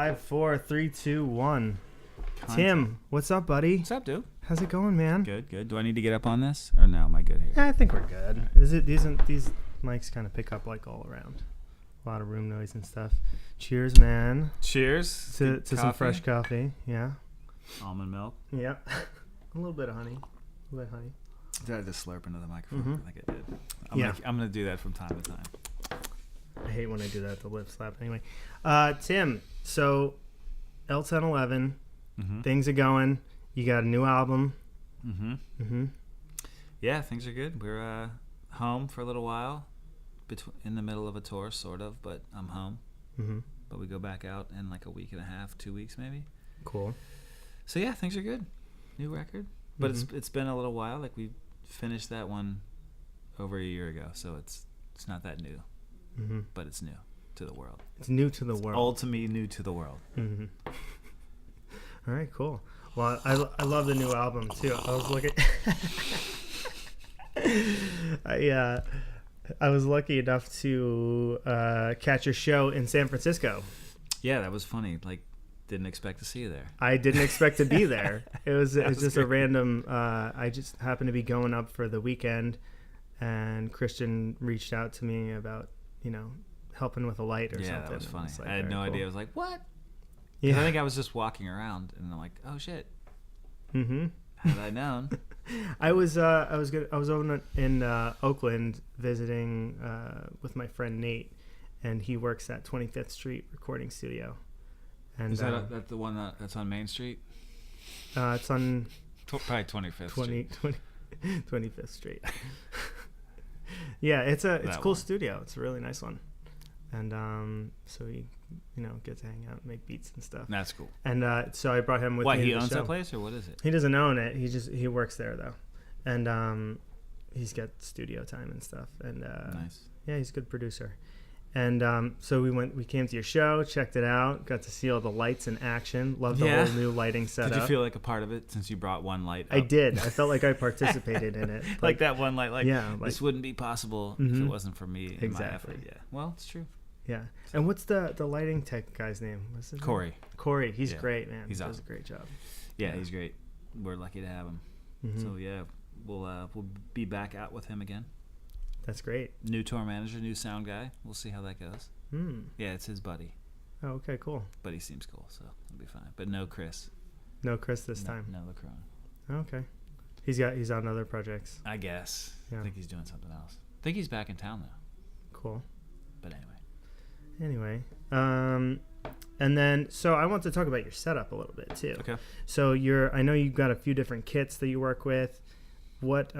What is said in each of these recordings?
5, 4, 3, 2, 1. Tim, what's up, buddy? What's up, dude? How's it going, man? Good. Do I need to get up on this, or no? Am I good here? Yeah, I think we're good. These mics kind of pick up like all around. A lot of room noise and stuff. Cheers, man. Cheers To some fresh coffee. Yeah. Almond milk. Yeah. A little bit of honey. Did I just slurp into the microphone? I think I did. I'm gonna do that from time to time. I hate when I do that, the lip slap. Anyway, Tim, so L1011, things are going. You got a new album. Yeah, things are good. We're home for a little while, in the middle of a tour, sort of, but I'm home. But we go back out in like a week and a half, 2 weeks maybe. Cool. So yeah, things are good. New record, but it's been a little while. Like we finished that one over a year ago, so it's not that new. But it's new to the world. It's new to the world. Old to me, new to the world. All right, cool. Well, I love the new album too. I was looking. I was lucky enough to catch your show in San Francisco. Yeah, that was funny. Like, didn't expect to see you there. I didn't expect to be there. It was just great. a random. I just happened to be going up for the weekend, and Christian reached out to me about helping with a light or something. Yeah, that was funny. Like, I had no cool. idea. I was like, what? Yeah. I think I was just walking around, and I'm like, oh shit. Had I known. I was over in Oakland visiting with my friend Nate, and he works at 25th Street Recording Studio. And is that the one that's on Main Street? It's on probably 25th Street. 25th Street. Yeah, it's a cool one. studio. It's a really nice one, and so we get to hang out and make beats and stuff. That's cool. And so I brought him with me. He to the owns show. that place, or what is it? He doesn't own it. He works there though, and he's got studio time and stuff. And nice. Yeah, he's a good producer. And so we came to your show, checked it out, got to see all the lights in action. Loved the whole new lighting setup. Did you feel like a part of it since you brought one light up? I did. I felt like I participated in it. Like that one light. Yeah, this wouldn't be possible if it wasn't for me. And my effort. Yeah. Well, it's true. Yeah. And what's the lighting tech guy's name? What's his Corey. name? Corey. He's great, man. He does awesome. a great job. Yeah, he's great. We're lucky to have him. So yeah, we'll be back out with him again. That's great. New tour manager, new sound guy. We'll see how that goes. Yeah, it's his buddy. Oh, okay, cool. But he seems cool, so it'll be fine. But no Chris. No Chris this time. No Lacron. Okay. He's on other projects. I guess. Yeah. I think he's doing something else. I think he's back in town though. Cool. But Anyway, and then so I want to talk about your setup a little bit too. Okay. So I know you've got a few different kits that you work with. What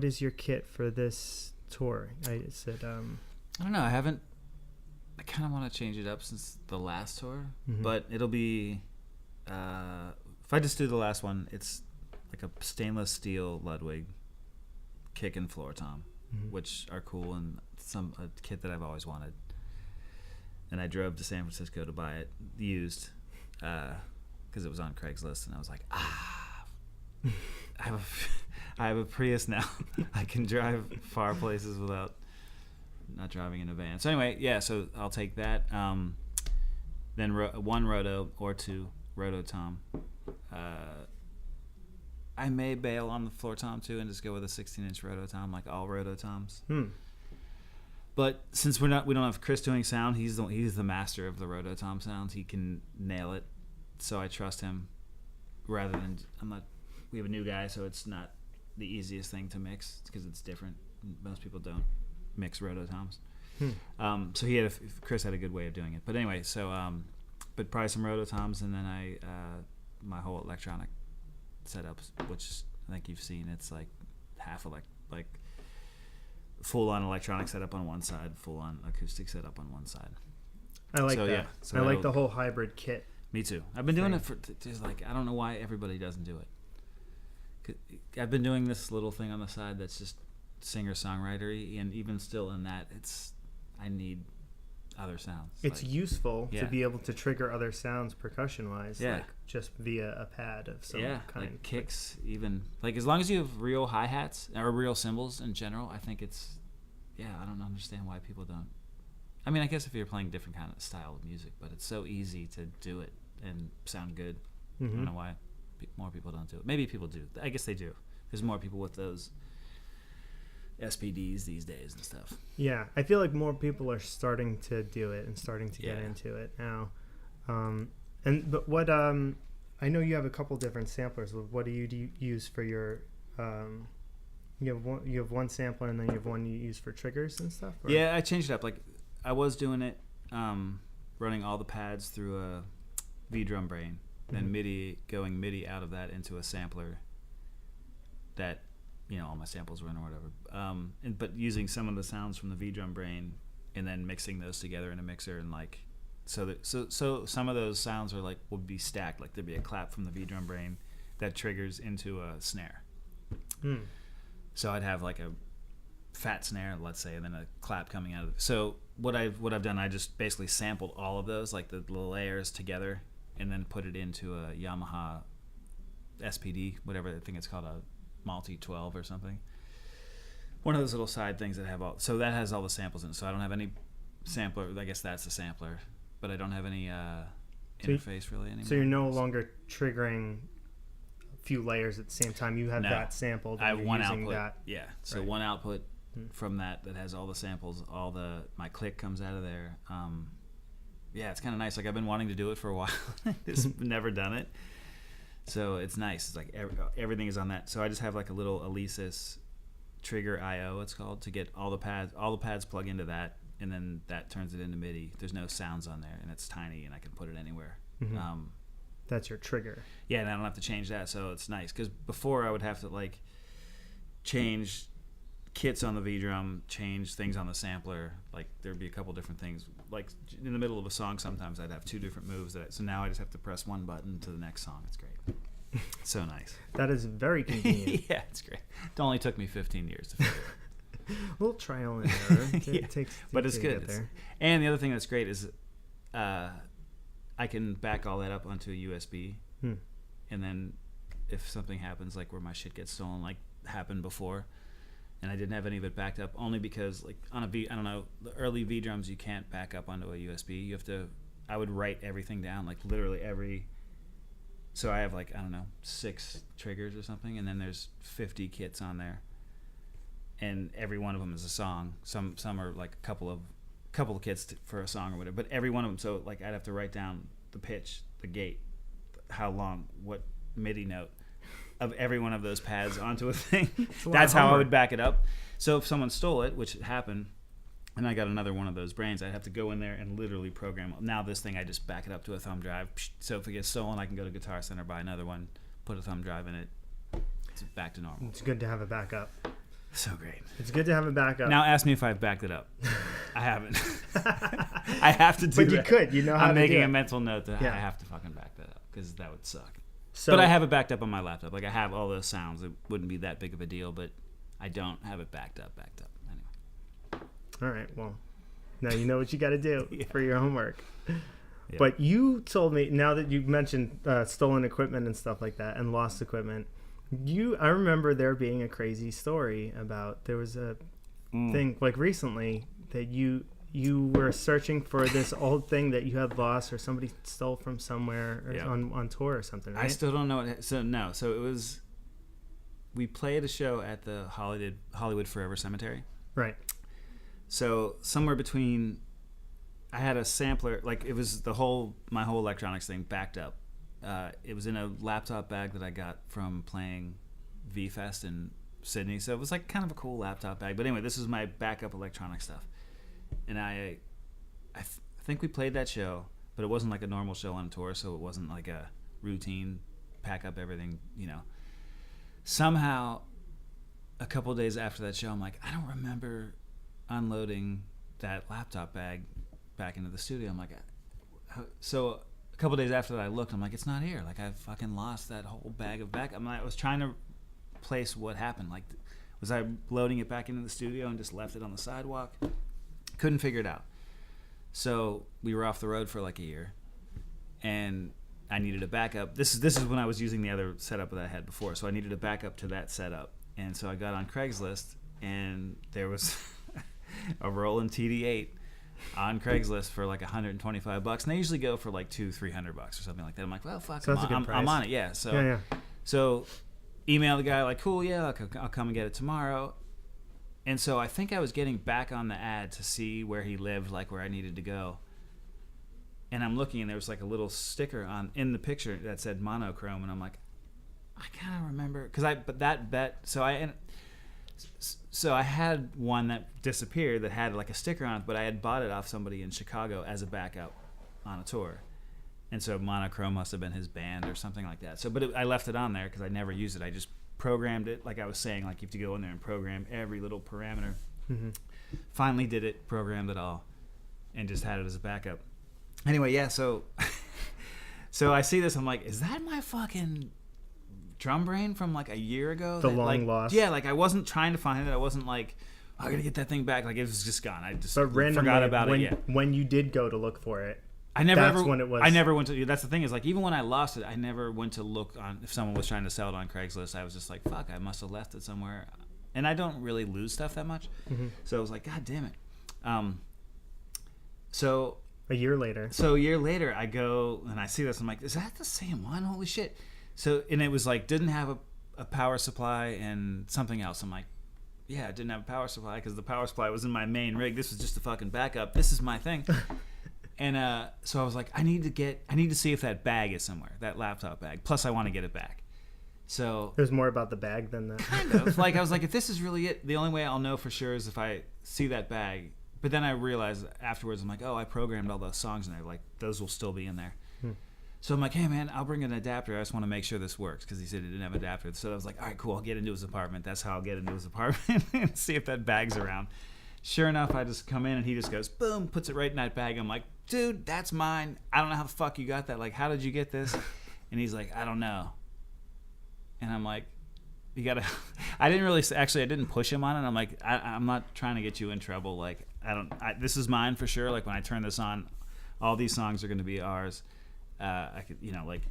is your kit for this tour? I said I don't know. I kind of want to change it up since the last tour, but it'll be if I just do the last one, it's like a stainless steel Ludwig kick and floor tom, which are cool, and a kit that I've always wanted. And I drove to San Francisco to buy it used because it was on Craigslist, and I was like, I have a Prius now. I can drive far places without not driving in a van. So anyway, yeah, so I'll take that. Then one roto or two roto tom. I may bail on the floor tom too and just go with a 16-inch roto tom, like all roto toms. But since we don't have Chris doing sound, he's the master of the roto tom sounds. He can nail it, so I trust him. Rather than we have a new guy, so it's not the easiest thing to mix because it's different. Most people don't mix rototoms. So Chris had a good way of doing it. But anyway, but probably some rototoms, and then my whole electronic setup, which I think you've seen. It's like half like full-on electronic setup on one side, full-on acoustic setup on one side. I like that. Yeah, so I like the whole hybrid kit. Me too. I've been doing it for just like I don't know why everybody doesn't do it. I've been doing this little thing on the side that's just singer-songwriter-y, and even still in that, I need other sounds. It's useful to be able to trigger other sounds percussion-wise, like just via a pad of some kind. Like kicks, even. Like as long as you have real hi-hats or real cymbals in general, I think it's. Yeah, I don't understand why people don't I mean, I guess if you're playing different kind of style of music, but it's so easy to do it and sound good. I don't know why more people don't do it. Maybe people do. I guess they do. There's more people with those SPDs these days and stuff. Yeah, I feel like more people are starting to do it and starting to get into it now. But what I know you have a couple different samplers. What do you use for your? You have one sampler and then you have one you use for triggers and stuff. Or? Yeah, I changed it up. Like I was doing it, running all the pads through a V drum brain, then going MIDI out of that into a sampler. That, all my samples run or whatever. But using some of the sounds from the V drum brain and then mixing those together in a mixer and like. So some of those sounds are like would be stacked. Like there'd be a clap from the V drum brain that triggers into a snare. So I'd have like a fat snare, let's say, and then a clap coming out of it. So what I've done, I just basically sampled all of those, like the layers together, and then put it into a Yamaha SPD, whatever I think it's called, a Multi 12 or something. One of those little side things that have all. So that has all the samples in it. So I don't have any sampler. I guess that's the sampler. But I don't have any interface really anymore. So you're no longer triggering a few layers at the same time. You have that sampled. I have one output. That. Yeah. So one output from that has all the samples. My click comes out of there. Yeah, it's kind of nice. Like I've been wanting to do it for a while. Just never done it. So it's nice. It's like everything is on that. So I just have like a little Alesis trigger IO. It's called, to get all the pads. All the pads plug into that. And then that turns it into MIDI. There's no sounds on there, and it's tiny, and I can put it anywhere. That's your trigger. Yeah, and I don't have to change that, so it's nice. Because before I would have to like change kits on the V drum, change things on the sampler. Like there'd be a couple different things. Like in the middle of a song, sometimes I'd have two different moves. So now I just have to press one button to the next song. It's great. So nice. That is very convenient. Yeah, it's great. It only took me 15 years to figure it out. A little trial and error. It takes but it's good. And the other thing that's great is I can back all that up onto a USB. And then if something happens, like where my shit gets stolen, like happened before, and I didn't have any of it backed up, only because like on a V, I don't know, the early V drums you can't back up onto a USB. You have to. I would write everything down, like literally every. So I have like, I don't know, 6 triggers or something, and then there's 50 kits on there. And every one of them is a song. Some are like a couple of kits for a song or whatever. But every one of them, so like I'd have to write down the pitch, the gate, how long, what MIDI note of every one of those pads onto a thing. That's how I would back it up. So if someone stole it, which happened, and I got another one of those brains, I'd have to go in there and literally program. Now this thing, I just back it up to a thumb drive. So if it gets stolen, I can go to Guitar Center, buy another one, put a thumb drive in it. It's back to normal. It's good to have a backup. So great. It's good to have a backup. Now ask me if I've backed it up. I haven't. I have to do but that. you could. You know how I'm to making do a it. mental note that I have to fucking back that up, because that would suck. So, but I have it backed up on my laptop. Like I have all those sounds. It wouldn't be that big of a deal, but I don't have it backed up. Anyway. All right. Well, now you know what you got to do for your homework. Yeah. But you told me, now that you've mentioned stolen equipment and stuff like that and lost equipment, I remember there being a crazy story about, there was a thing like recently that you were searching for this old thing that you had lost or somebody stole from somewhere or on tour or something, right? I still don't know what. So it was, we played a show at the Hollywood Forever Cemetery. Right. So somewhere between, I had a sampler, like it was my whole electronics thing backed up. It was in a laptop bag that I got from playing V-Fest in Sydney. So it was like kind of a cool laptop bag. But anyway, this is my backup electronic stuff. And I think we played that show, but it wasn't like a normal show on tour, so it wasn't like a routine pack up everything, Somehow, a couple days after that show, I'm like, I don't remember unloading that laptop bag back into the studio. I'm like, so a couple days after that I looked, I'm like, it's not here. Like I fucking lost that whole bag of back. I was trying to place what happened. Like, was I loading it back into the studio and just left it on the sidewalk? Couldn't figure it out. So we were off the road for like a year, and I needed a backup. This is when I was using the other setup that I had before. So I needed a backup to that setup, and so I got on Craigslist, and there was a Roland TD8 on Craigslist for like $125, and they usually go for like $200-$300 or something like that. I'm like, well, fuck, So that's a good I'm price. on it, yeah. So, Yeah. so email the guy like, cool, yeah, I'll come and get it tomorrow. And so I think I was getting back on the ad to see where he lived, like where I needed to go. And I'm looking, and there was like a little sticker in the picture that said monochrome, and I'm like, I kind of remember so I had one that disappeared that had like a sticker on it, but I had bought it off somebody in Chicago as a backup on a tour, and so monochrome must have been his band or something like that. So, but I left it on there because I never used it. I just programmed it, like I was saying, like you have to go in there and program every little parameter. Mm-hmm. Finally did it, programmed it all, and just had it as a backup. Anyway, yeah, so I see this, I'm like, is that my fucking drum brain from like a year ago? The long lost. Yeah, like I wasn't trying to find it. I wasn't like, I gotta get that thing back. Like it was just gone. I just forgot about it. Yeah. When you did go to look for it, when it was. I never went to. That's the thing is like even when I lost it, I never went to look on if someone was trying to sell it on Craigslist. I was just like, fuck, I must have left it somewhere. And I don't really lose stuff that much, so I was like, God damn it. So. A year later, I go and I see this. I'm like, is that the same one? Holy shit! So and it was like didn't have a power supply and something else. I'm like, yeah, it didn't have a power supply because the power supply was in my main rig. This was just a fucking backup. This is my thing. And so I was like, I need to see if that bag is somewhere, that laptop bag. Plus, I want to get it back. So it was more about the bag than that. Kind of. Like I was like, if this is really it, the only way I'll know for sure is if I see that bag. But then I realized afterwards, I'm like, oh, I programmed all those songs in there. Like, those will still be in there. So I'm like, hey, man, I'll bring an adapter. I just want to make sure this works because he said he didn't have an adapter. So I was like, all right, cool. I'll get into his apartment. That's how I'll get into his apartment and see if that bag's around. Sure enough, I just come in and he just goes, boom, puts it right in that bag. I'm like, dude, that's mine. I don't know how the fuck you got that. Like, how did you get this? And he's like, I don't know. And I'm like, you gotta. I didn't push him on it. I'm like, I'm not trying to get you in trouble. Like, this is mine for sure. Like when I turn this on, all these songs are going to be ours. I could, like,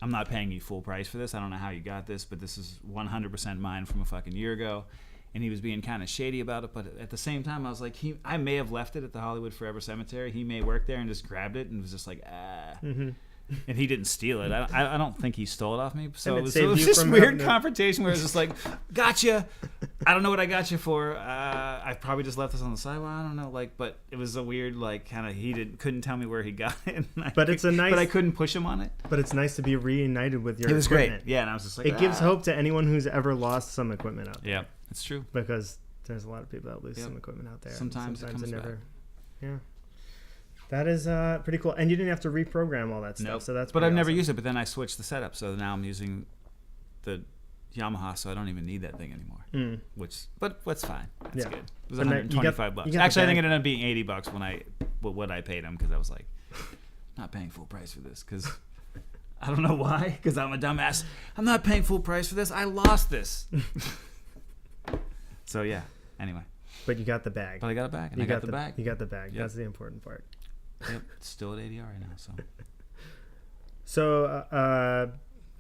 I'm not paying you full price for this. I don't know how you got this, but this is 100% mine from a fucking year ago. And he was being kind of shady about it, but at the same time, I was like, I may have left it at the Hollywood Forever Cemetery. He may work there and just grabbed it and was just like, Mm-hmm. And he didn't steal it. I don't think he stole it off me. So And it was this weird confrontation where it was just like, gotcha. I don't know what I got you for. I probably just left this on the sidewalk. I don't know. Like, but it was a weird, like, kind of couldn't tell me where he got it. But I couldn't push him on it. But it's nice to be reunited with your. It was equipment. great. Yeah, and I was just like, it gives hope to anyone who's ever lost some equipment out there. Yeah, it's true. Because there's a lot of people that lose some equipment out there. Sometimes it comes back. Yeah. That is pretty cool, and you didn't have to reprogram all that stuff. Nope. So that's. But I've never awesome. used it. But then I switched the setup, so now I'm using the Yamaha, so I don't even need that thing anymore. But what's fine. That's good. It was $125. Actually, I think it ended up being $80 what I paid him because I was like, not paying full price for this because I don't know why because I'm a dumbass. I'm not paying full price for this. I lost this. So yeah. Anyway. But you got the bag. But I got it back, and I got the bag. You got the bag. Yep. That's the important part. Yep, it's still at ADR right now. So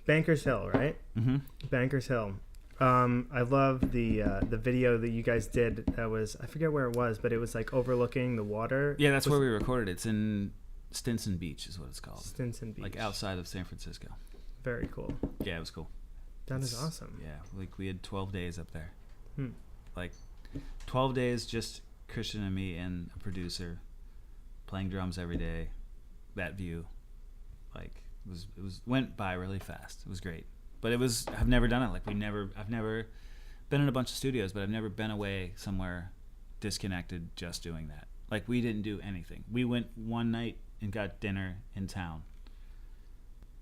Bankers Hill, right? Mm-hmm. Bankers Hill. I love the video that you guys did. That was, I forget where it was, but it was like overlooking the water. Yeah, that's where we recorded. It's in Stinson Beach, is what it's called. Stinson Beach, like outside of San Francisco. Very cool. Yeah, it was cool. That is awesome. Yeah, like we had 12 days up there. Like 12 days, just Christian and me and a producer. Playing drums every day, that view, like it was went by really fast. It was great, but I've never done it. Like I've never been in a bunch of studios, but I've never been away somewhere disconnected just doing that. Like we didn't do anything. We went one night and got dinner in town,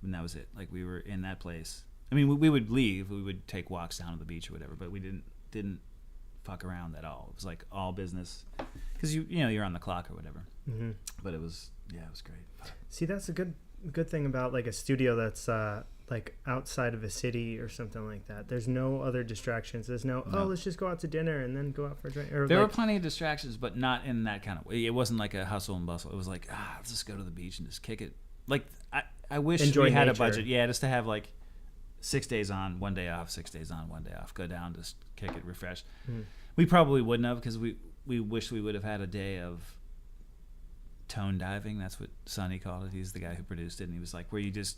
and that was it. Like we were in that place. I mean, we would leave, we would take walks down to the beach or whatever, but we didn't fuck around at all. It was like all business because you're on the clock or whatever. Mm-hmm. But it was great. See, that's a good thing about like a studio that's like outside of a city or something like that. There's no other distractions. There's no. Let's just go out to dinner and then go out for a drink. Or there were plenty of distractions, but not in that kind of way. It wasn't like a hustle and bustle. It was like, let's just go to the beach and just kick it. Like I wish we had a budget. Yeah, just to have like 6 days on, 1 day off, 6 days on, 1 day off. Go down, just kick it, refresh. We probably wouldn't have because we wish we would have had a day of tone diving. That's what Sonny called it. He's the guy who produced it, and he was like, where you just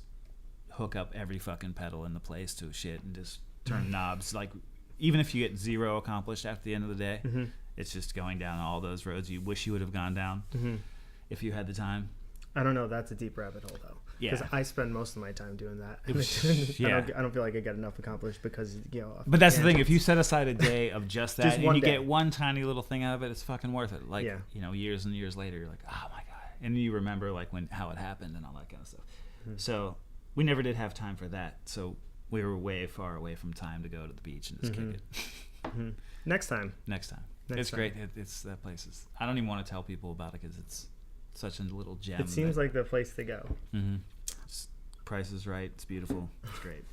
hook up every fucking pedal in the place to shit and just turn knobs. Like, even if you get zero accomplished at the end of the day, it's just going down all those roads you wish you would have gone down if you had the time. I don't know. That's a deep rabbit hole, though. Yeah. Because I spend most of my time doing that. Yeah. I don't feel like I get enough accomplished because, But that's the thing. If you set aside a day of just that Just and one you day. get one tiny little thing out of it, it's fucking worth it. Like, years and years later, you're like, oh my God. And you remember like how it happened and all that kind of stuff. So we never did have time for that. So we were way far away from time to go to the beach and just kick it. Next time. It's great. It's that place. I don't even want to tell people about it because it's such a little gem. It seems like the place to go. Price is right. It's beautiful. It's great.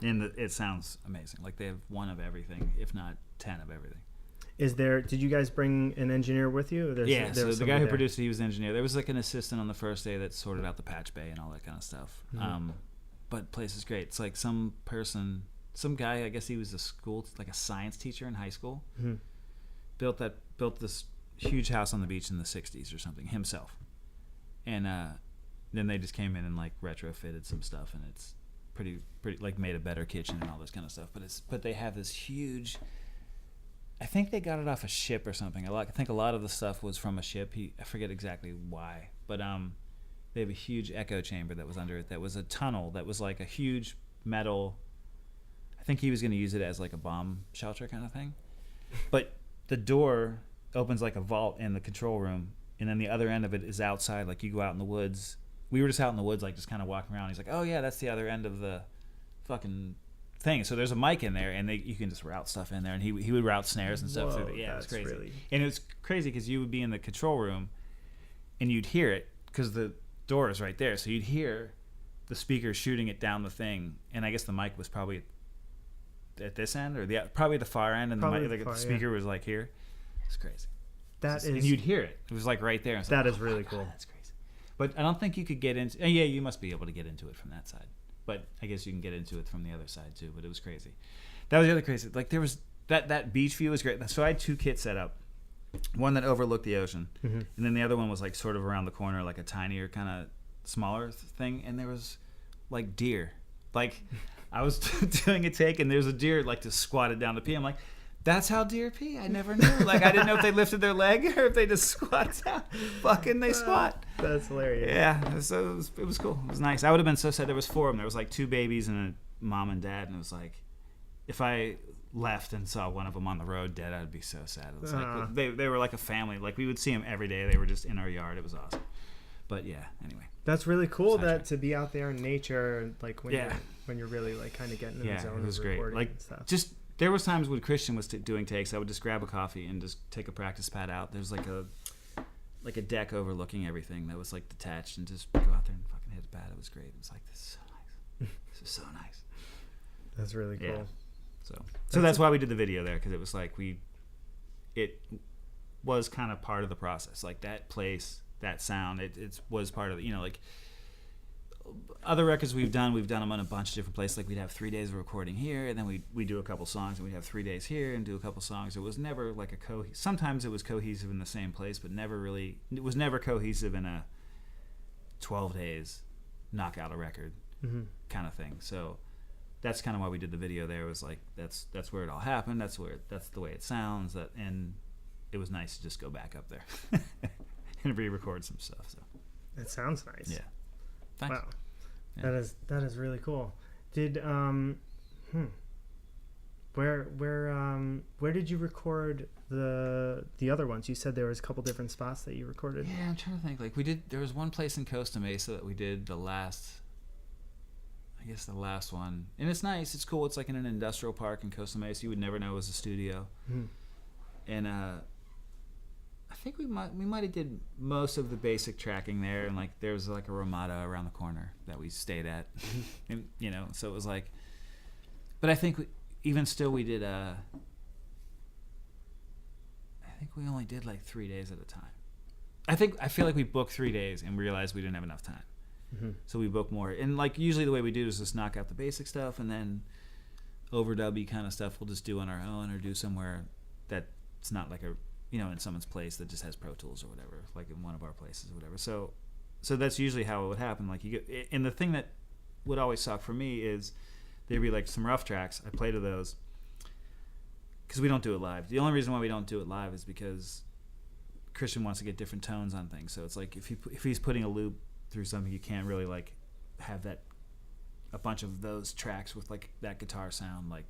And it sounds amazing. Like they have one of everything, if not 10 of everything. Did you guys bring an engineer with you? So the guy who produced it, he was an engineer. There was like an assistant on the first day that sorted out the patch bay and all that kind of stuff. But place is great. It's like some guy, I guess he was like a science teacher in high school, built this huge house on the beach in the 60s or something himself. And then they just came in and like retrofitted some stuff, and it's pretty like made a better kitchen and all this kind of stuff. But they have this huge, I think they got it off a ship or something. I think a lot of the stuff was from a ship. I forget exactly why, but they have a huge echo chamber that was under it. That was a tunnel that was like a huge metal. I think he was going to use it as like a bomb shelter kind of thing. But the door opens like a vault in the control room, and then the other end of it is outside. Like you go out in the woods. We were just out in the woods, like just kind of walking around. He's like, "Oh yeah, that's the other end of the fucking thing." So there's a mic in there, and you can just route stuff in there. And he would route snares and stuff. Whoa, it was crazy. Really... And it was crazy because you would be in the control room, and you'd hear it because the door is right there. So you'd hear the speaker shooting it down the thing, and I guess the mic was probably at this end or probably the far end, and the speaker was like here. It's crazy. And you'd hear it. It was like right there. That is really cool. That's crazy. But I don't think you could get into. Yeah, you must be able to get into it from that side. But I guess you can get into it from the other side too. But it was crazy. That was the other crazy. Like there was that beach view was great. So I had two kits set up. One that overlooked the ocean, and then the other one was like sort of around the corner, like a tinier kind of smaller thing. And there was like deer. Like I was doing a take, and there's a deer like just squatted down to pee. I'm like, that's how deer pee? I never knew. Like, I didn't know if they lifted their leg or if they just squat down. Fucking they squat. That's hilarious. Yeah, so it was cool. It was nice. I would have been so sad. There was 4 of them. There was like 2 babies and a mom and dad, and it was like, if I left and saw one of them on the road dead, I'd be so sad. It was like they were like a family. Like we would see them every day. They were just in our yard. It was awesome. But yeah, anyway. That's really cool to be out there in nature, like when you're really like kind of getting in the zone. It was of great. Like and stuff. There was times when Christian was doing takes, I would just grab a coffee and just take a practice pad out. There's like a deck overlooking everything that was like detached, and just go out there and fucking hit the pad. It was great. It was like, this is so nice. This is so nice. That's really cool. Yeah. So that's why we did the video there, because it was like it was kind of part of the process. Like that place, that sound, it was part of it. You know, like other records we've done them on a bunch of different places. Like we'd have 3 days of recording here, and then we do a couple songs, and we'd have 3 days here and do a couple songs. It was never like sometimes it was cohesive in the same place, but it was never cohesive in a 12 days knock out a record kind of thing. So that's kind of why we did the video there. It was like that's where it all happened. That's the way it sounds. And it was nice to just go back up there and re-record some stuff. So it sounds nice. Yeah. Thanks. Wow. Yeah. That is really cool. Did where did you record the other ones? You said there was a couple different spots that you recorded. Yeah, I'm trying to think. Like there was one place in Costa Mesa that we did the last one, and it's nice. It's cool. It's like in an industrial park in Costa Mesa. You would never know it was a studio. And I think we might have did most of the basic tracking there, and like there was like a Ramada around the corner that we stayed at, and, you know. So it was like, but I think even still we did. I think we only did like 3 days at a time. I feel like we booked 3 days and realized we didn't have enough time, so we booked more. And like usually the way we do is just knock out the basic stuff, and then overdubby kind of stuff we'll just do on our own or do somewhere that's not like a in someone's place that just has Pro Tools or whatever, like in one of our places or whatever. So that's usually how it would happen. Like you get, and the thing that would always suck for me is there'd be like some rough tracks. I play to those because we don't do it live. The only reason why we don't do it live is because Christian wants to get different tones on things. So it's like if he's putting a loop through something, you can't really like have a bunch of those tracks with like that guitar sound, like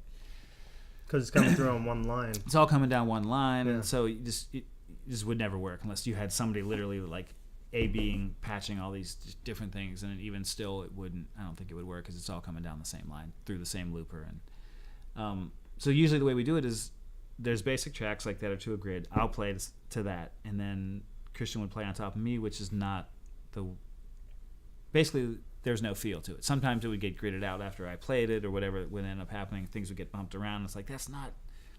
because it's coming through on one line. It's all coming down one line, and so it just would never work unless you had somebody literally like A-Bing patching all these different things, and even still it wouldn't. I don't think it would work because it's all coming down the same line through the same looper. And so usually the way we do it is there's basic tracks like that are to a grid. I'll play to that, and then Christian would play on top of me, which is not basically there's no feel to it. Sometimes it would get gridded out after I played it or whatever would end up happening. Things would get bumped around. It's like, that's not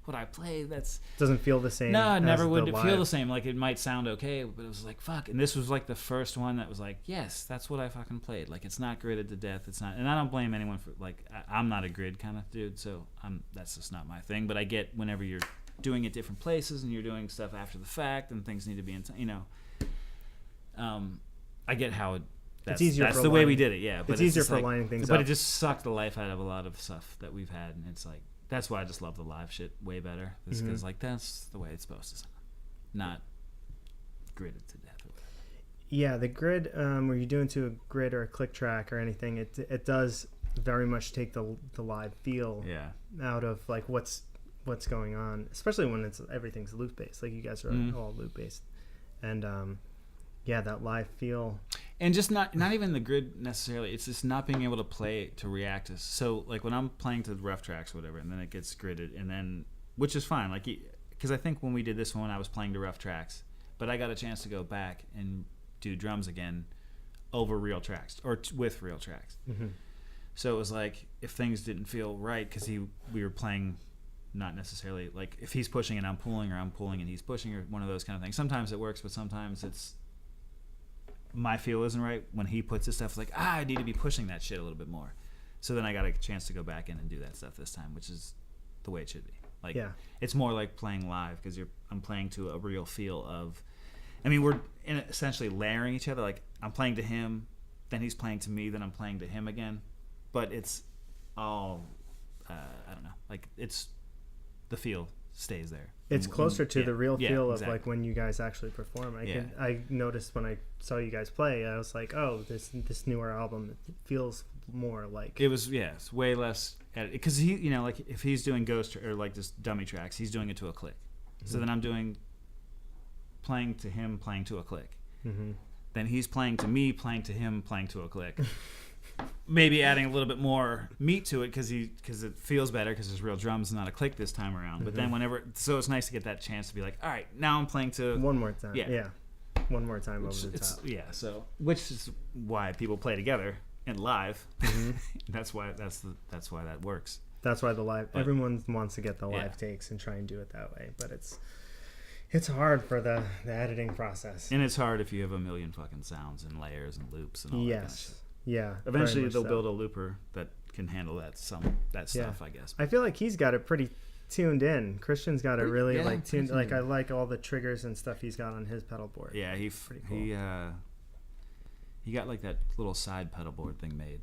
what I played. That's doesn't feel the same. No, it never would feel the same. Like, it might sound okay, but it was like, fuck. And this was like the first one that was like, yes, that's what I fucking played. Like, it's not gridded to death. It's not, and I don't blame anyone for, like, I'm not a grid kind of dude, so that's just not my thing. But I get whenever you're doing it different places and you're doing stuff after the fact and things need to be in, I get how that's the way we did it, yeah. But it's easier for lining things up. But it just sucked the life out of a lot of stuff that we've had, and it's like, that's why I just love the live shit way better. Is because like that's the way it's supposed to sound, not gridded to death. Yeah, the grid, where you're doing to a grid or a click track or anything, it does very much take the live feel out of like what's going on, especially when everything's loop based. Like you guys are all loop based, and that live feel. And just not even the grid necessarily. It's just not being able to play to react to. So like when I'm playing to the rough tracks or whatever, and then it gets gridded, and then which is fine. Like because I think when we did this one, I was playing to rough tracks, but I got a chance to go back and do drums again over real tracks or with real tracks. Mm-hmm. So it was like if things didn't feel right because we were playing. Not necessarily like if he's pushing and I'm pulling, or I'm pulling and he's pushing, or one of those kind of things. Sometimes it works, but sometimes it's my feel isn't right when he puts his stuff. It's like I need to be pushing that shit a little bit more. So then I got a chance to go back in and do that stuff this time, which is the way it should be. Like it's more like playing live because I'm playing to a real feel of. I mean, we're essentially layering each other. Like I'm playing to him, then he's playing to me, then I'm playing to him again. But it's all I don't know. Like it's. The feel stays there. It's closer to the real feel of like when you guys actually perform. I noticed when I saw you guys play, I was like, oh, this newer album, it feels more like. It was it's way less because he like if he's doing ghost or like just dummy tracks, he's doing it to a click. Mm-hmm. So then I'm playing to him, playing to a click. Mm-hmm. Then he's playing to me, playing to him, playing to a click. Maybe adding a little bit more meat to it because it feels better because there's real drums and not a click this time around. Mm-hmm. But then so it's nice to get that chance to be like, all right, now I'm playing to one more time. Yeah. One more time over the top. Yeah, so which is why people play together and live. Mm-hmm. that's why that works. That's why everyone wants to get the live takes and try and do it that way, but it's hard for the editing process. And it's hard if you have a million fucking sounds and layers and loops and all that kind of shit. Yeah. Eventually they'll build a looper that can handle that stuff, I guess. I feel like he's got it pretty tuned in. Christian's got it really tuned. Like I like all the triggers and stuff he's got on his pedal board. Yeah, pretty cool. He got like that little side pedal board thing made.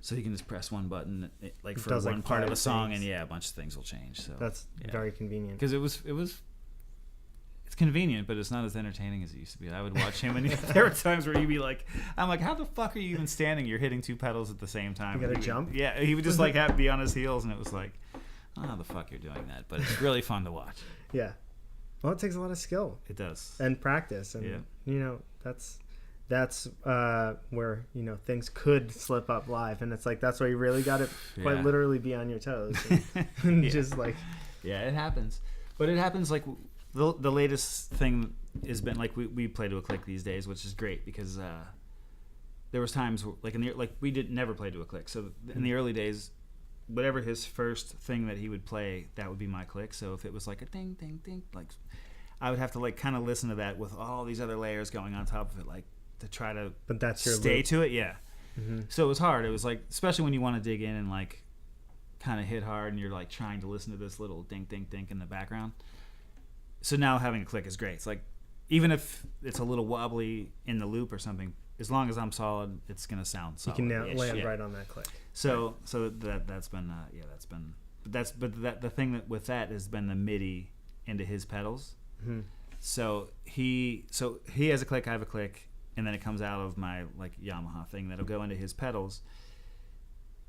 So you can just press one button like for one part of a song and a bunch of things will change. So that's very convenient. Because it's convenient, but it's not as entertaining as it used to be. I would watch him, and there were times where you'd be like, I'm like, how the fuck are you even standing? You're hitting two pedals at the same time. You gotta jump? Yeah, he would just like have to be on his heels, and it was like, I don't know how the fuck you're doing that, but it's really fun to watch. Yeah. Well, it takes a lot of skill. It does. And practice. And, that's where, things could slip up live. And it's like, that's why you really got to quite literally be on your toes. And just like. Yeah, it happens. But it happens like. The latest thing has been like we play to a click these days, which is great because there was times where, we did never play to a click. So in the early days, whatever his first thing that he would play, that would be my click. So if it was like a ding ding ding, like I would have to like kind of listen to that with all these other layers going on top of it, like to try to stay to it. Yeah. Mm-hmm. So it was hard. It was like, especially when you want to dig in and like kind of hit hard and you're like trying to listen to this little ding ding ding in the background. so now having a click is great. It's like, even if it's a little wobbly in the loop or something, as long as I'm solid, it's gonna sound solid. You can now land right on that click. So that's been the thing that with that has been the MIDI into his pedals. Mm-hmm. So he has a click, I have a click, and then it comes out of my like Yamaha thing that'll go into his pedals,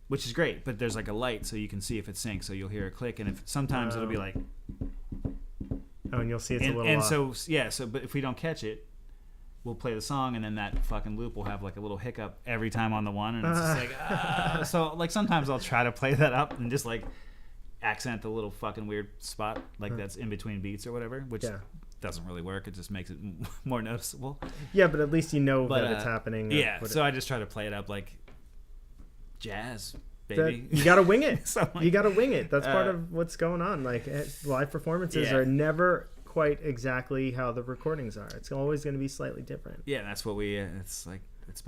which is great. But there's like a light, so you can see if it syncs. So you'll hear a click, and if sometimes it'll be like, oh, and you'll see it's a little and off. so but if we don't catch it, we'll play the song, and then that fucking loop will have like a little hiccup every time on the one, and it's just like so like sometimes I'll try to play that up and just like accent the little fucking weird spot like that's in between beats or whatever, which doesn't really work. It just makes it more noticeable. Yeah, but at least you know that it's happening. Yeah, so I just try to play it up like jazz, baby. You gotta wing it. Like, you gotta wing it. That's part of what's going on. Like live performances are never quite exactly how the recordings are. It's always going to be slightly different. Yeah, that's what we. It's like that's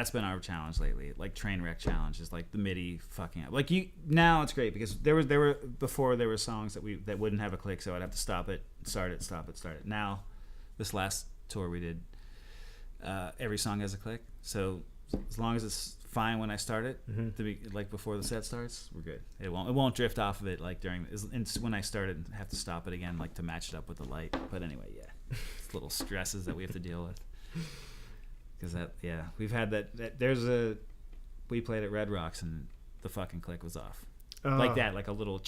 been our challenge lately. Like train wreck challenge is like the MIDI fucking up. Like now it's great because there were before there were songs that wouldn't have a click, so I'd have to stop it, start it, stop it, start it. Now, this last tour we did, every song has a click. So as long as it's fine when I start it, to be like before the set starts, we're good. It won't drift off of it like during. It's when I start it, and have to stop it again, like to match it up with the light. But anyway, it's little stresses that we have to deal with. Because we've had that. We played at Red Rocks and the fucking click was off, like that, like a little.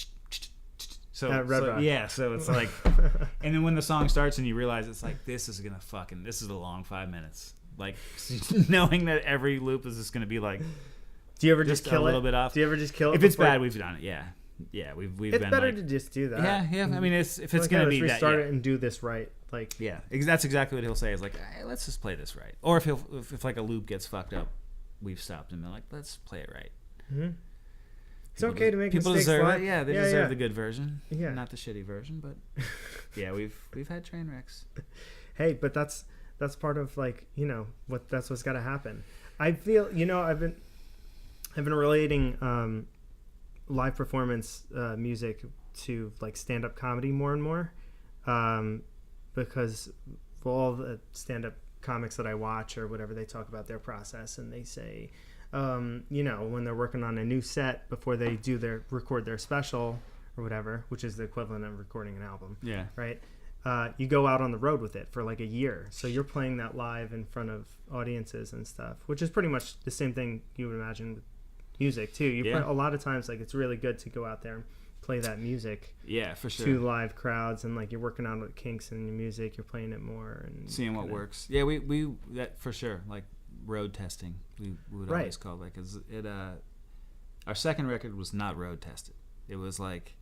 So at Red Rocks. Yeah, so it's like, and then when the song starts and you realize it's like this is a long 5 minutes. Like knowing that every loop is just going to be like. Do you ever just kill a little bit off? Do you ever just kill it? If it's bad, we've done it. Yeah, we've. It's been better like, to just do that. Yeah. I mean, if it's going to be restart it and do this right. Like that's exactly what he'll say. Is like, hey, let's just play this right. Or if like a loop gets fucked up, we've stopped and been like, let's play it right. Mm-hmm. It's okay to make people mistakes. Deserve it. Yeah, they deserve the good version. Yeah, not the shitty version. But yeah, we've had train wrecks. Hey, but that's part of like that's what's got to happen. I feel I've been relating live performance music to like stand-up comedy more and more. Because all the stand-up comics that I watch or whatever, they talk about their process and they say, when they're working on a new set before they record their special or whatever, which is the equivalent of recording an album. Yeah. Right. You go out on the road with it for like a year. So you're playing that live in front of audiences and stuff, which is pretty much the same thing you would imagine with music too. Play, a lot of times, like it's really good to go out there and play that music for sure to live crowds, and like you're working on the kinks in your music, you're playing it more and seeing what works. We that for sure, like road testing we would always call that, because it our second record was not road tested. It was like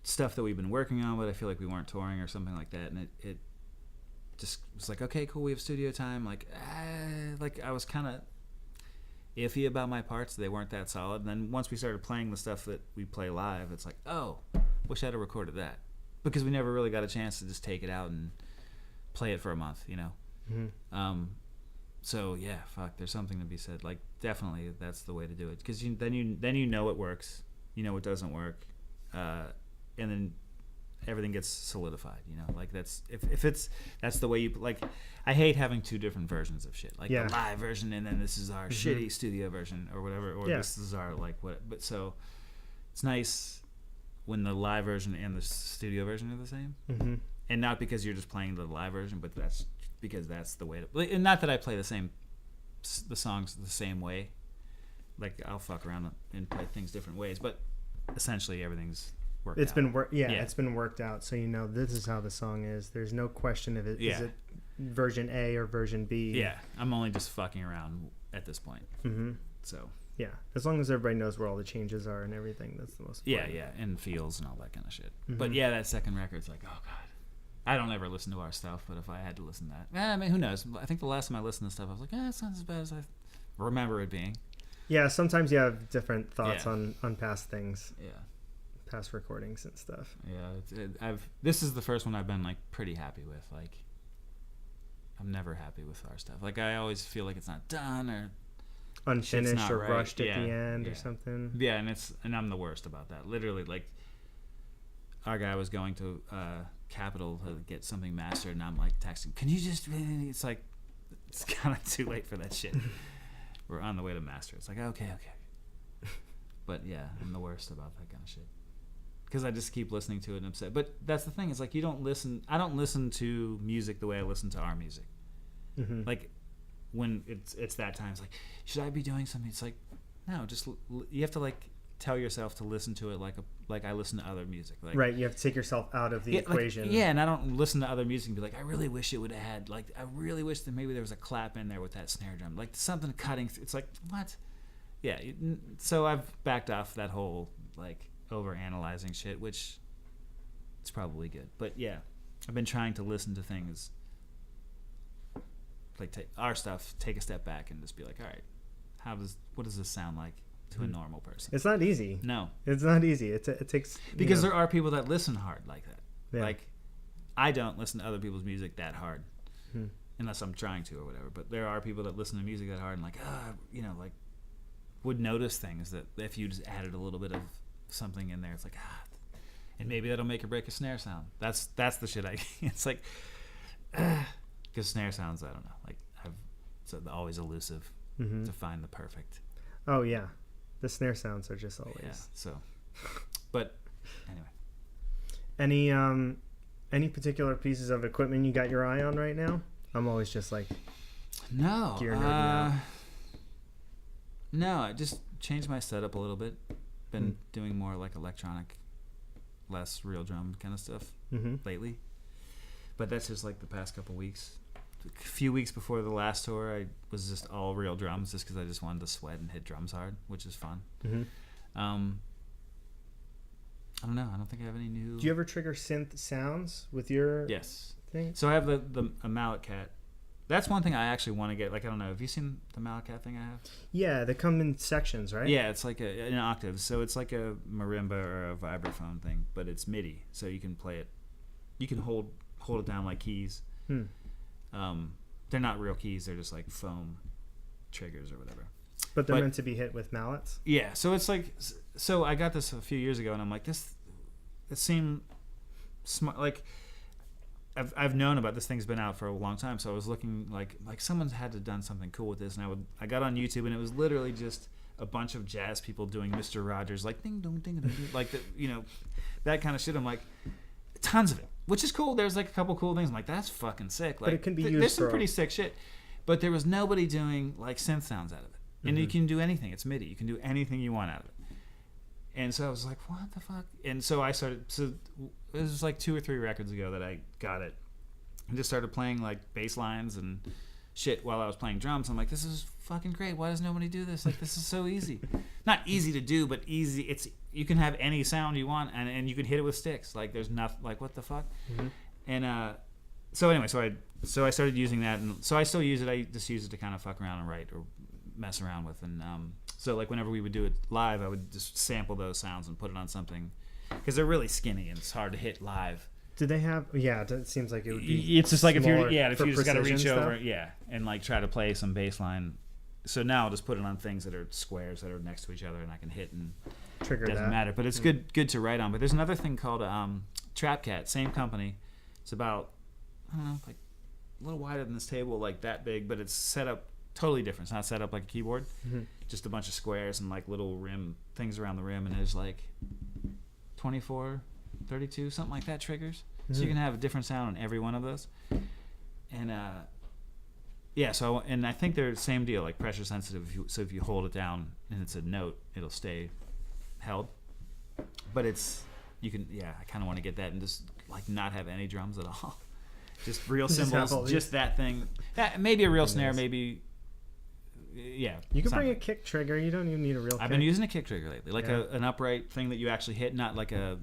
stuff that we've been working on, but I feel like we weren't touring or something like that, and it just was like, okay, cool, we have studio time. Like I was kind of iffy about my parts. They weren't that solid. And then once we started playing the stuff that we play live, it's like, oh, wish I'd have recorded that, because we never really got a chance to just take it out and play it for a month, Mm-hmm. So there's something to be said. Like definitely that's the way to do it, because then you know it works, it doesn't work, and then everything gets solidified, like that's that's the way you like. I hate having two different versions of shit, like the live version and then this is our shitty studio version or whatever, or this is our like what. But so it's nice when the live version and the studio version are the same, and not because you're just playing the live version, but that's because that's the way to. And not that I play the songs the same way, like I'll fuck around and play things different ways, but essentially everything's. It's been worked out, so this is how the song is. There's no question of it. Is it version A or version B? Yeah, I'm only just fucking around at this point. Mm-hmm. So as long as everybody knows where all the changes are and everything, that's the most important. And feels and all that kind of shit. Mm-hmm. But that second record's like, oh god, I don't ever listen to our stuff, but if I had to listen to that, I mean, who knows? I think the last time I listened to stuff, I was like, it's not as bad as I remember it being. Yeah, sometimes you have different thoughts on past things. Yeah. Past recordings and stuff. This is the first one I've been like pretty happy with. Like I'm never happy with our stuff. Like I always feel like it's not done or unfinished or rushed at the end or something. And I'm the worst about that. Literally, like our guy was going to Capitol to get something mastered, and I'm like texting, can you just, it's like, it's kind of too late for that shit. We're on the way to master. It's like, okay. But yeah, I'm the worst about that kind of shit. Because I just keep listening to it and upset. But that's the thing. It's like I don't listen to music the way I listen to our music. Mm-hmm. Like when it's that time, it's like, should I be doing something? It's like, no, just you have to like tell yourself to listen to it like I listen to other music. Like, right, you have to take yourself out of the equation. Like, yeah, and I don't listen to other music and be like, I really wish it would have had, like, I really wish that maybe there was a clap in there with that snare drum. Like something cutting through. It's like, what? Yeah, so I've backed off that whole, like, over-analyzing shit, which it's probably good. But yeah, I've been trying to listen to things, like our stuff, take a step back and just be like, all right, what does this sound like to a normal person? It's not easy. No. It's not easy. It takes... Because there are people that listen hard like that. Yeah. Like, I don't listen to other people's music that hard, unless I'm trying to or whatever. But there are people that listen to music that hard and like, like, would notice things that if you just added a little bit of something in there, it's like, and maybe that'll make or break a snare sound. That's the shit it's like, because snare sounds, I don't know, like it's always elusive to find the perfect. Oh yeah, the snare sounds are just always. Yeah, so, but anyway. Any particular pieces of equipment you got your eye on right now? I'm always just like, no, gear nerd now. No, I just changed my setup a little bit. Been doing more like electronic, less real drum kind of stuff lately. But that's just like the past couple weeks. A few weeks before the last tour, I was just all real drums just because I just wanted to sweat and hit drums hard, which is fun. I don't know. I don't think I have any new... Do you ever trigger synth sounds with your thing? So I have a mallet cat. That's one thing I actually want to get. Like, I don't know. Have you seen the mallet cat thing I have? Yeah, they come in sections, right? Yeah, it's like an octave. So it's like a marimba or a vibraphone thing, but it's MIDI. So you can play it. You can hold it down like keys. They're not real keys. They're just like foam triggers or whatever. But they're meant to be hit with mallets? Yeah. So it's like... So I got this a few years ago, and I'm like, it seemed smart. Like... I've known about this thing's been out for a long time, so I was looking like someone's had to done something cool with this, and I got on YouTube, and it was literally just a bunch of jazz people doing Mr. Rogers, like ding dong ding dong, like that kind of shit. I'm like, tons of it, which is cool. There's like a couple cool things. I'm like, that's fucking sick. Like, but it can be used there's some pretty sick shit, but there was nobody doing like synth sounds out of it, and you can do anything. It's MIDI. You can do anything you want out of it. And so I was like, what the fuck? And so I started, so it was like 2 or 3 records ago that I got it. And just started playing like bass lines and shit while I was playing drums. I'm like, this is fucking great. Why does nobody do this? Like, this is so easy. Not easy to do, but easy. You can have any sound you want, and you can hit it with sticks. Like, there's nothing, like, what the fuck? And so anyway, so I started using that. And so I still use it. I just use it to kind of fuck around and write or mess around with. And so like whenever we would do it live, I would just sample those sounds and put it on something, because they're really skinny and it's hard to hit live. Do they have? Yeah, it seems like it would be. It's just like if you just got to reach stuff over, and like try to play some bass line. So now I'll just put it on things that are squares that are next to each other, and I can hit and trigger. It doesn't matter, but it's good to write on. But there's another thing called Trap Cat, same company. It's about, I don't know, like a little wider than this table, like that big, but it's set up totally different. It's not set up like a keyboard, just a bunch of squares and like little rim things around the rim, and there's like 24, 32, something like that triggers. So you can have a different sound on every one of those. And so I think they're the same deal, like pressure sensitive. So if you hold it down and it's a note, it'll stay held. But I kind of want to get that and just like not have any drums at all. Just real cymbals, just that thing. Maybe a real snare, maybe. Yeah. You can bring a kick trigger. You don't even need a real kick. I've been using a kick trigger lately, like an upright thing that you actually hit, not like a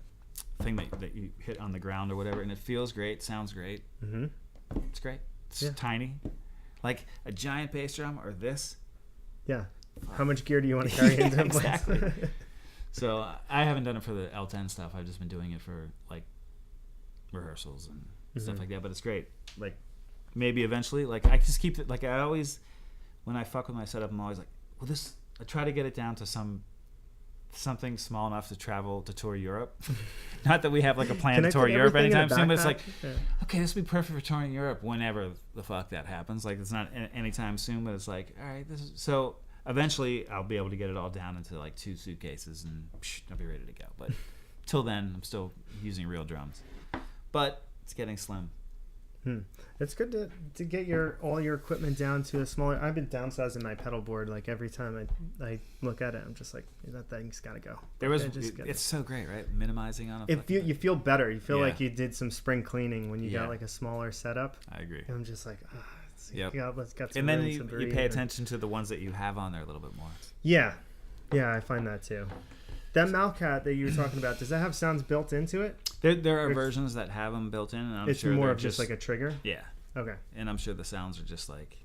thing that you hit on the ground or whatever, and it feels great, sounds great. It's great. It's tiny. Like a giant bass drum or this. Yeah. How much gear do you want to carry into exactly. So I haven't done it for the L10 stuff. I've just been doing it for like rehearsals and stuff like that, but it's great. Like maybe eventually, like I just keep it, like I always, when I fuck with my setup, I'm always like, well, I try to get it down to some something small enough to travel to tour Europe. Not that we have like a plan Can I to tour put Europe everything in a anytime soon, but it's backpack? like, Yeah. okay, this would be perfect for touring Europe whenever the fuck that happens. Like, it's not anytime soon, but it's like, all right, this is so. Eventually, I'll be able to get it all down into like 2 suitcases, and I'll be ready to go. But till then, I'm still using real drums. But it's getting slim. It's good to get all your equipment down to a smaller. I've been downsizing my pedal board. Like every time I look at it, I'm just like, that thing's got to go. It's so great, right? Minimizing on a. You feel better. You feel like you did some spring cleaning when you got like a smaller setup. I agree. And I'm just like, let's got some and then room to you pay attention to the ones that you have on there a little bit more. Yeah, I find that too. That Malcat that you were talking about, does that have sounds built into it? There are versions that have them built in, and it's sure more of just like a trigger. Yeah. Okay. And I'm sure the sounds are just like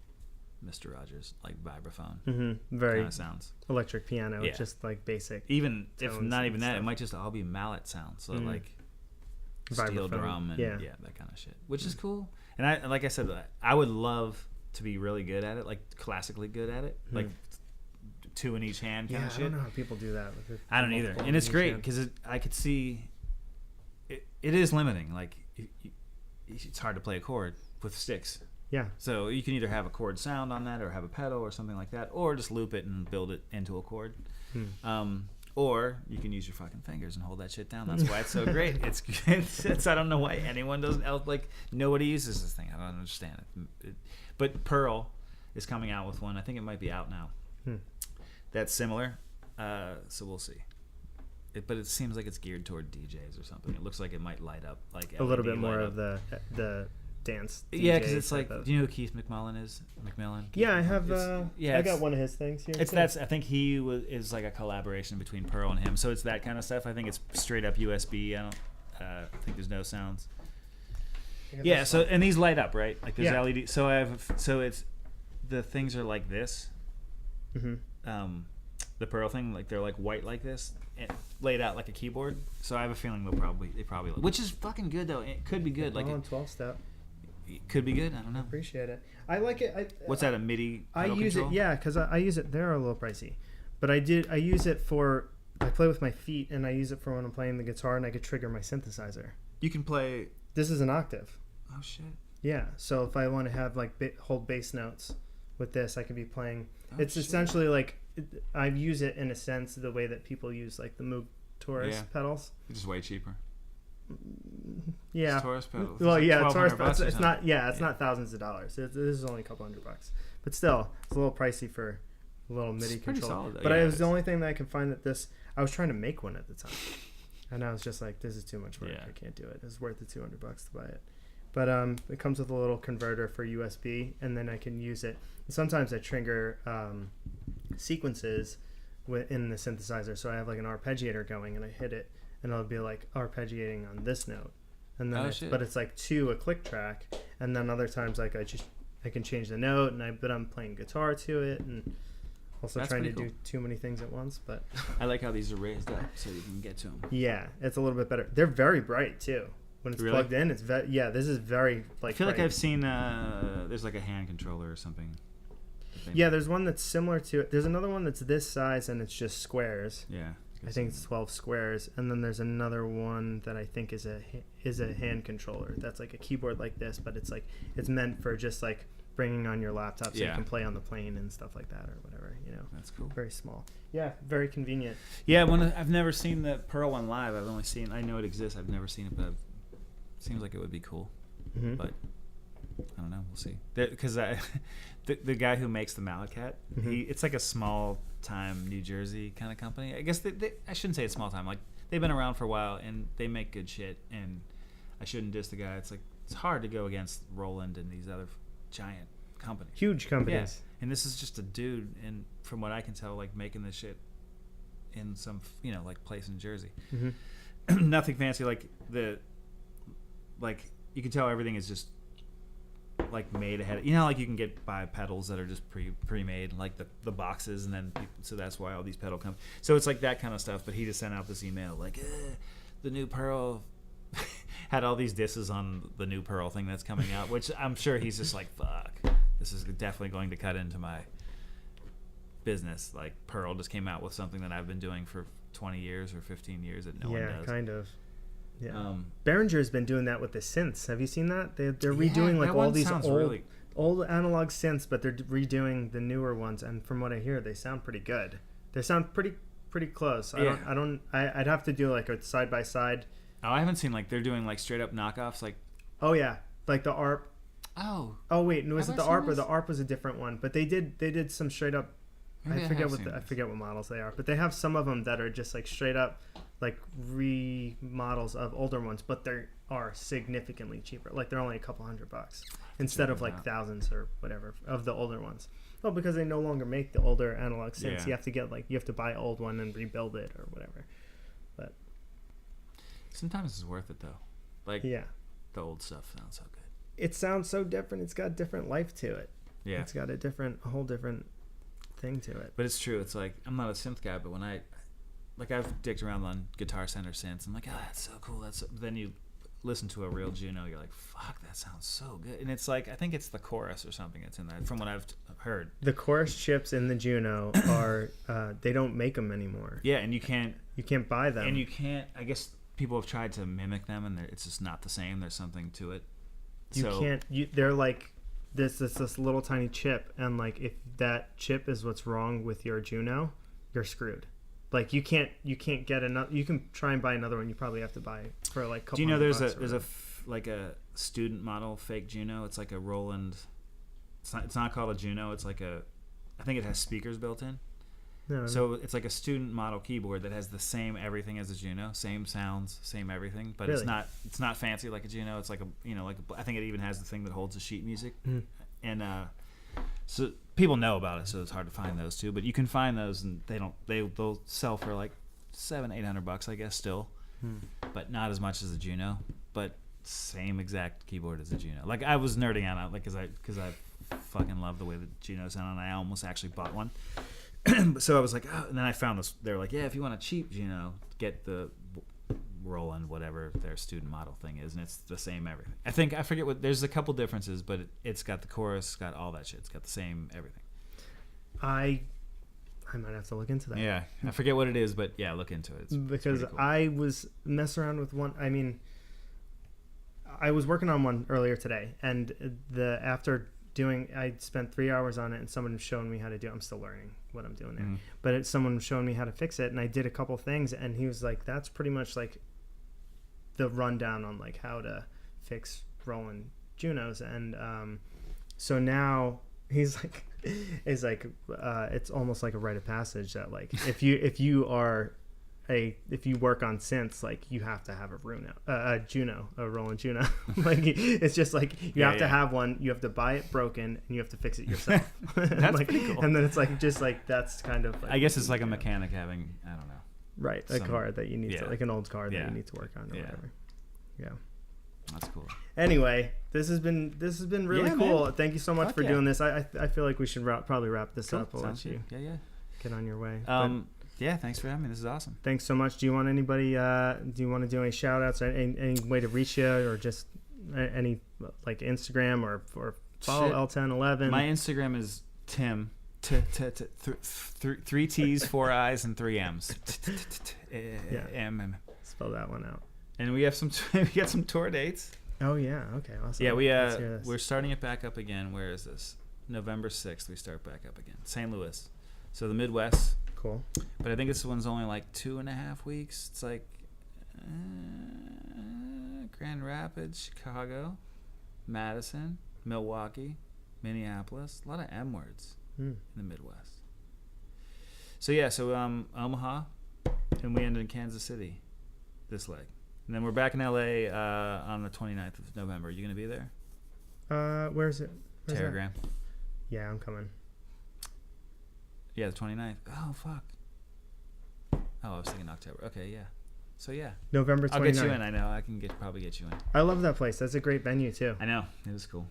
Mr. Rogers, like vibraphone. Very kind of sounds. Electric piano, just like basic. Even if not even that, it might just all be mallet sounds. So like steel drum and that kind of shit, which is cool. And like I said, I would love to be really good at it, like classically good at it, like 2 in each hand kind of shit. I don't know how people do that. I don't either. And it's great because I could see it is limiting. Like it's hard to play a chord with sticks. Yeah. So you can either have a chord sound on that or have a pedal or something like that, or just loop it and build it into a chord. Or you can use your fucking fingers and hold that shit down. That's why it's so great. It's I don't know why anyone doesn't nobody uses this thing. I don't understand it. But Pearl is coming out with one. I think it might be out now. That's similar. So we'll see. But it seems like it's geared toward DJs or something. It looks like it might light up like a little bit more of the dance. Yeah, because it's like, do you know who Keith McMillan is? Yeah, I have. I got one of his things here. I think he is like a collaboration between Pearl and him. So it's that kind of stuff. I think it's straight up USB. I think there's no sounds. Yeah. So and these light up, right? Like there's LED. So it's the things are like this. The Pearl thing, like they're like white like this, and laid out like a keyboard. So I have a feeling they probably which is fucking good though. It could be good. Like on 12-step. It could be good. I don't know. Appreciate it. I like it. What's that? A MIDI? I use it. Yeah, because I use it. They're a little pricey, but I use it for. I play with my feet, and I use it for when I'm playing the guitar, and I could trigger my synthesizer. You can play. This is an octave. Oh shit. Yeah. So if I want to have like hold bass notes with this, I could be playing. It's essentially like I use it in a sense the way that people use like the Moog Taurus pedals. It's just way cheaper. Yeah. It's Taurus pedals. Well, like Taurus pedals. It's not. Yeah, it's Yeah. not thousands of dollars. This is only a couple $100, but still, it's a little pricey for a little MIDI controller. Solid, though. But it was the only thing that I could find that this. I was trying to make one at the time, and I was just like, "This is too much work. I can't do it. It's worth the $200 to buy it." But it comes with a little converter for USB, and then I can use it. And sometimes I trigger sequences in the synthesizer, so I have like an arpeggiator going, and I hit it, and it'll be like arpeggiating on this note, and then but it's like to a click track, and then other times like I can change the note, but I'm playing guitar to it, and also trying to do too many things at once. But I like how these are raised up so you can get to them. Yeah, it's a little bit better. They're very bright too. When it's plugged in, it's this is very like. I feel like I've seen there's like a hand controller or something. Yeah, there's one that's similar to it. There's another one that's this size and it's just squares. Yeah, I think it's 12 squares, and then there's another one that I think is a hand controller. That's like a keyboard like this, but it's meant for just like bringing on your laptop so you can play on the plane and stuff like that or whatever. That's cool. Very small. Yeah, very convenient. Yeah, I've nenever seen the Pearl one live. I know it exists. I've never seen it, but seems like it would be cool, but I don't know. We'll see. Because the guy who makes the Mallet, it's like a small time New Jersey kind of company. I guess I shouldn't say it's small time. Like they've been around for a while and they make good shit. And I shouldn't diss the guy. It's like it's hard to go against Roland and these other giant companies, huge companies. Yeah. And this is just a dude, and from what I can tell, like making this shit in some like place in Jersey. Nothing fancy like you can tell everything is just like made ahead. Like you can buy pedals that are just pre-made, like the boxes, and then so that's why all these pedal come. So it's like that kind of stuff. But he just sent out this email like, the new Pearl had all these disses on the new Pearl thing that's coming out, which I'm sure he's just like, fuck, this is definitely going to cut into my business. Like Pearl just came out with something that I've been doing for 20 years or 15 years that no one does. Yeah, kind of. Yeah. Behringer's been doing that with the synths. Have you seen that? They're redoing like all these old analog synths, but they're redoing the newer ones. And from what I hear, they sound pretty good. They sound pretty close. I'd have to do like a side by side. Oh, I haven't seen like they're doing like straight up knockoffs. Like, oh yeah, like the ARP. Oh wait, no, was it the ARP or the ARP was a different one? But they did some straight up. I forget what models they are, but they have some of them that are just like straight up like remodels of older ones, but they are significantly cheaper. Like they're only a couple $100 instead of like thousands or whatever of the older ones. Well, because they no longer make the older analog synths, you have to buy an old one and rebuild it or whatever. But sometimes it's worth it though. Like the old stuff sounds so good. It sounds so different. It's got different life to it. Yeah, it's got a whole different thing to it. But it's true. It's like I'm not a synth guy, but when I've dicked around on Guitar Center synths, I'm like, oh, that's so cool. Then you listen to a real Juno, you're like, fuck, that sounds so good. And it's like, I think it's the chorus or something that's in there, from what I've heard. The chorus chips in the Juno are they don't make them anymore. Yeah, and you can't buy them, and you can't. I guess people have tried to mimic them, and it's just not the same. There's something to it. They're like this little tiny chip, and like if that chip is what's wrong with your Juno, you're screwed. Like you can't get another. You can try and buy another one. You probably have to buy for like. Do you know there's a student model fake Juno? It's like a Roland. It's not called a Juno. It's like I think it has speakers built in. No. So it's like a student model keyboard that has the same everything as a Juno, same sounds, same everything, but really? It's not fancy like a Juno. It's like I think it even has the thing that holds the sheet music, and so people know about it. So it's hard to find those too, but you can find those, and they'll sell for like $700-800 I guess still, but not as much as a Juno, but same exact keyboard as a Juno. Like I was nerding out on it, like because I fucking love the way the Juno sound, and I almost actually bought one. So I was like, oh, and then I found this. They were like, yeah, if you want a cheap Juno, get the Roland, whatever their student model thing is, and it's the same everything. I forget what. There's a couple differences, but it's got the chorus, it's got all that shit. It's got the same everything. I might have to look into that. Yeah, I forget what it is, but yeah, look into it. Because cool. I was messing around with one. I mean, I was working on one earlier today, and I spent 3 hours on it, and someone was showing me how to do it. I'm still learning what I'm doing there. But someone was showing me how to fix it, and I did a couple things, and he was like, that's pretty much like the rundown on like how to fix Roland Junos. And so now he's like, it's almost like a rite of passage that like if you work on synths, like you have to have a Roland Juno. Like it's just like you have to have one. You have to buy it broken, and you have to fix it yourself. That's like, pretty cool. And then it's like just like that's kind of. Like, I guess it's like a mechanic having right a car that you need to like an old car that you need to work on or whatever. Yeah. That's cool. Anyway, this has been really cool. Man. Thank you so much for doing this. I feel like we should probably wrap this up. I'll let you get on your way. Yeah, thanks for having me. This is awesome. Thanks so much. Do you want anybody? Do you want to do any shout outs or any way to reach you, or just any like Instagram or follow L1011? My Instagram is Tim. 3 T's, 4 I's, and 3 M's. Spell that one out. And we got some tour dates. Oh yeah. Okay. Awesome. Yeah, we're starting it back up again. Where is this? November 6th. We start back up again. St. Louis. So the Midwest. Cool. But I think this one's only like 2.5 weeks. It's like Grand Rapids, Chicago, Madison, Milwaukee, Minneapolis. A lot of M words in the Midwest. So Omaha, and we end in Kansas City this leg. And then we're back in LA on the 29th of November. Are you going to be there? Where is it? Terragram. Yeah, I'm coming. Yeah, the 29th. Oh, fuck. Oh, I was thinking October. Okay, yeah. So, yeah. November 29th. I'll get you in. I know. I can probably get you in. I love that place. That's a great venue, too. I know. It is cool.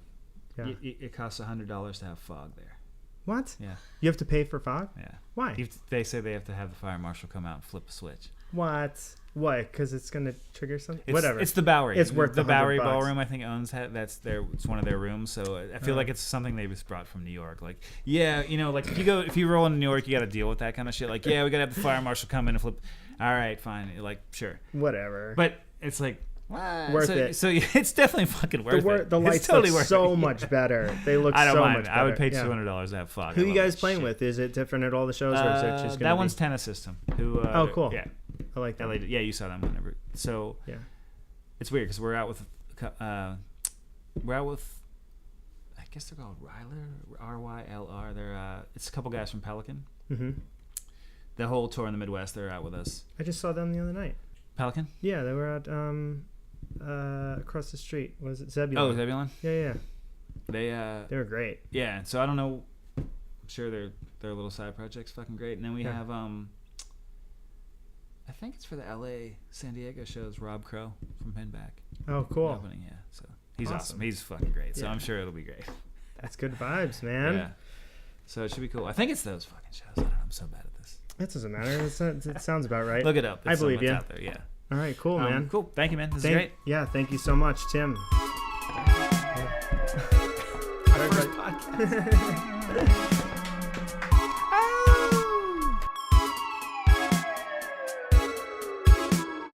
Yeah. It costs $100 to have fog there. What? Yeah. You have to pay for fog? Yeah. Why? They say they have to have the fire marshal come out and flip a switch. What? Why? Because it's going to trigger something? Whatever. It's the Bowery. It's worth the Bowery $100. Ballroom, I think, owns that. It's one of their rooms. So I feel like it's something they just brought from New York. Like, yeah, like if you roll into New York, you got to deal with that kind of shit. Like, yeah, we got to have the fire marshal come in and flip. all right, fine. Like, sure. Whatever. But it's like, worth it. So it's definitely fucking worth it. The lights totally look so much better. They look I don't so mind. much better. I would pay $200 to have fog. Who are you guys playing with? Is it different at all the shows, or is it just that one's Tennis System? Who? Oh, cool. Yeah, I like that. LA, yeah, you saw them whenever. So yeah, it's weird because we're out with. I guess they're called Ryler, RYLR. They're it's a couple guys from Pelican. Mm-hmm. The whole tour in the Midwest, they're out with us. I just saw them the other night. Pelican? Yeah, they were at across the street. Was it Zebulon? Oh, Zebulon? Yeah. They were great. Yeah, so I don't know. I'm sure their little side project's fucking great. And then we have I think it's for the LA San Diego shows, Rob Crow from Pinback. Oh, cool. Opening, yeah. So he's awesome. He's fucking great. So I'm sure it'll be great. That's good vibes, man. Yeah. So it should be cool. I think it's those fucking shows. I don't know. I'm so bad at this. That doesn't matter. It sounds about right. Look it up. I believe you. Out there. Yeah. All right, cool, man. Cool. Thank you, man. This is great. Yeah, thank you so much, Tim. Our first podcast.